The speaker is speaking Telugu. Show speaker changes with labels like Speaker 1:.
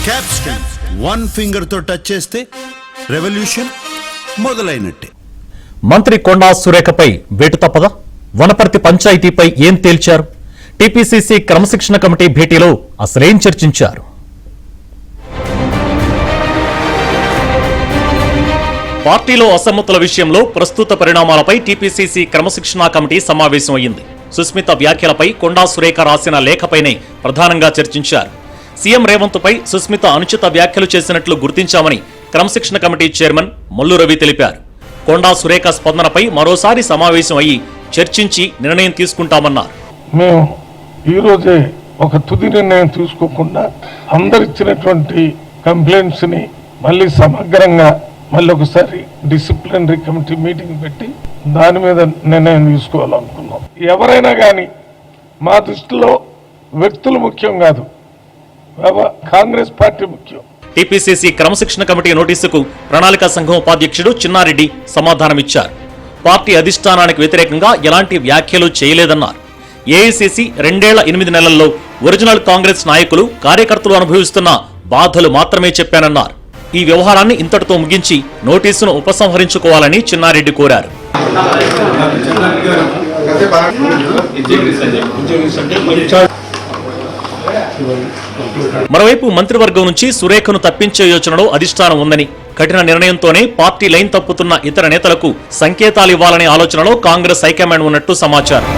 Speaker 1: క్యాప్స్టన్ వన్ ఫింగర్ తో టచ్ చేస్తే రెవల్యూషన్ మొదలైనట్టే.
Speaker 2: మంత్రి కొండా సురేఖపై వేటు తప్పదా? వనపర్తి పంచాయతీపై ఏం తేల్చారు? టీపీసీసీ క్రమశిక్షణ కమిటీ భేటీలో అసలేం చర్చించారు? పార్టీలో అసమ్మతుల విషయంలో ప్రస్తుత పరిణామాలపై టీపీసీసీ క్రమశిక్షణ కమిటీ సమావేశం అయింది. సుస్మిత వ్యాఖ్యలపై కొండా సురేఖ రాసిన లేఖపైనే ప్రధానంగా చర్చించారు. సీఎం రేవంత్ పై సుస్మిత అనుచిత వ్యాఖ్యలు చేసినట్లు గుర్తించామని క్రమశిక్షణ కమిటీ చైర్మన్ మల్లు రవి తెలిపారు. కొండా సురేఖ స్పందనపై మరోసారి సమావేశం అయ్యి చర్చించి నిర్ణయం తీసుకుంటామన్నారు.
Speaker 3: మేము ఈరోజే ఒక తుది నిర్ణయం తీసుకోకుండా అందరిచ్చినటువంటి కంప్లైంట్స్ ని మళ్ళీ సమగ్రంగా మళ్ళీ ఒకసారి డిసిప్లినరీ కమిటీ మీటింగ్ పెట్టి దాని మీద నిర్ణయం తీసుకోవాలనుకున్నాం. ఎవరైనా కానీ మా దృష్టిలో వ్యక్తులు ముఖ్యం కాదు, కాంగ్రెస్ పార్టీ ముఖ్యం.
Speaker 2: టీపీసీసీ క్రమశిక్షణ కమిటీ నోటీసుకు ప్రణాళిక సంఘం ఉపాధ్యక్షుడు చిన్నారెడ్డి సమాధానమిచ్చారు. పార్టీ అధిష్టానానికి వ్యతిరేకంగా ఎలాంటి వ్యాఖ్యలు చేయలేదన్నారు. ఏఐసీసీ 2 ఏళ్ల 8 నెలల్లో ఒరిజినల్ కాంగ్రెస్ నాయకులు కార్యకర్తలు అనుభవిస్తున్న బాధలు మాత్రమే చెప్పానన్నారు. ఈ వ్యవహారాన్ని ఇంతటితో ముగించి నోటీసును ఉపసంహరించుకోవాలని చిన్నారెడ్డి కోరారు. మరోవైపు మంత్రివర్గం నుంచి సురేఖను తప్పించే యోచనలో అధిష్టానం ఉందని, కఠిన నిర్ణయంతోనే పార్టీ లైన్ తప్పుతున్న ఇతర నేతలకు సంకేతాలు ఇవ్వాలనే ఆలోచనలో కాంగ్రెస్ హైకమాండ్ ఉన్నట్టు సమాచారం.